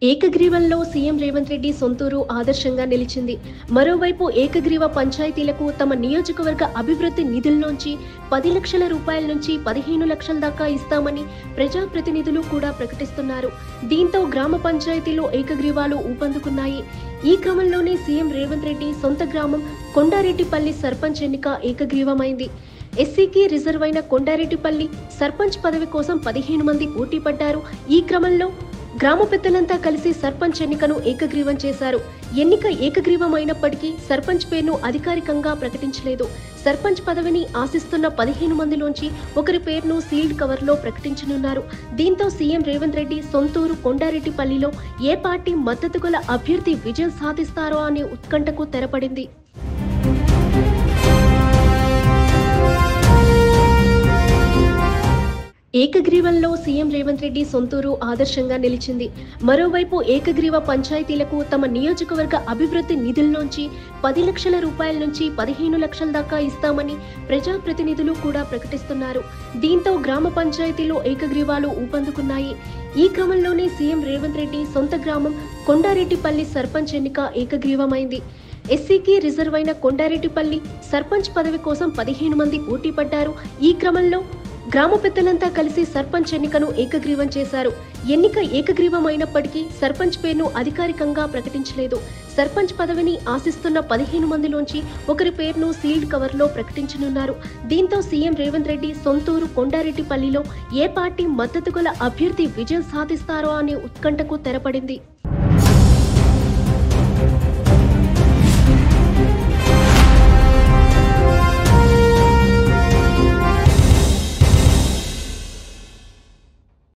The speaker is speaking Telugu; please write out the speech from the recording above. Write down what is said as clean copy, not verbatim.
ఏకగ్రీవంలో సీఎం రేవంత్ రెడ్డి సొంతూరు ఆదర్శంగా నిలిచింది. మరోవైపు ఏకగ్రీవ పంచాయతీలకు తమ నియోజకవర్గ అభివృద్ధి నిధుల్లోంచి 10 లక్షల రూపాయల నుంచి 15 లక్షల దాకా ఇస్తామని ప్రజాప్రతినిధులు కూడా ప్రకటిస్తున్నారు. దీంతో గ్రామ పంచాయతీలో ఏకగ్రీవాలు ఊపందుకున్నాయి. ఈ క్రమంలోనే సీఎం రేవంత్ రెడ్డి సొంత గ్రామం కొండారెడ్డిపల్లి సర్పంచ్ ఎన్నిక ఏకగ్రీవమైంది. ఎస్సీకి రిజర్వ్ అయిన కొండారెడ్డిపల్లి సర్పంచ్ పదవి కోసం 15 మంది పోటీ పడ్డారు. ఈ క్రమంలో గ్రామ పెద్దలంతా కలిసి సర్పంచ్ ఎన్నికను ఏకగ్రీవం చేశారు. ఎన్నిక ఏకగ్రీవం అయినప్పటికీ సర్పంచ్ పేరును అధికారికంగా ప్రకటించలేదు. సర్పంచ్ పదవిని ఆశిస్తున్న 15 మందిలోంచి ఒకరి పేరును సీల్డ్ కవర్లో ప్రకటించనున్నారు. దీంతో సీఎం రేవంత్ రెడ్డి సొంతూరు కొండారెడ్డిపల్లిలో ఏ పార్టీ మద్దతు గల అభ్యర్థి విజయం సాధిస్తారో అనే ఉత్కంఠకు తెరపడింది. ఏకగ్రీవంలో సీఎం రేవంత్ రెడ్డి సొంతూరు ఆదర్శంగా నిలిచింది. మరోవైపు ఏకగ్రీవ పంచాయతీలకు తమ నియోజకవర్గ అభివృద్ధి నిధుల్లోంచి 10 లక్షల రూపాయల నుంచి 15 లక్షల దాకా ఇస్తామని ప్రజాప్రతినిధులు కూడా ప్రకటిస్తున్నారు. దీంతో గ్రామ పంచాయతీలో ఏకగ్రీవాలు ఊపందుకున్నాయి. ఈ క్రమంలోనే సీఎం రేవంత్ రెడ్డి సొంత గ్రామం కొండారెడ్డిపల్లి సర్పంచ్ ఎన్నిక ఏకగ్రీవమైంది. ఎస్సీకి రిజర్వ్ అయిన కొండారెడ్డిపల్లి సర్పంచ్ పదవి కోసం 15 మంది పోటీ పడ్డారు. ఈ క్రమంలో గ్రామ పెద్దలంతా కలిసి సర్పంచ్ ఎన్నికను ఏకగ్రీవం చేశారు. ఎన్నిక ఏకగ్రీవం అయినప్పటికీ సర్పంచ్ పేరును అధికారికంగా ప్రకటించలేదు. సర్పంచ్ పదవిని ఆశిస్తున్న 15 మందిలోంచి ఒకరి పేరును సీల్డ్ కవర్లో ప్రకటించనున్నారు. దీంతో సీఎం రేవంత్ రెడ్డి సొంతూరు కొండారెడ్డిపల్లిలో ఏ పార్టీ మద్దతు గల అభ్యర్థి విజయం సాధిస్తారో అనే ఉత్కంఠకు తెరపడింది.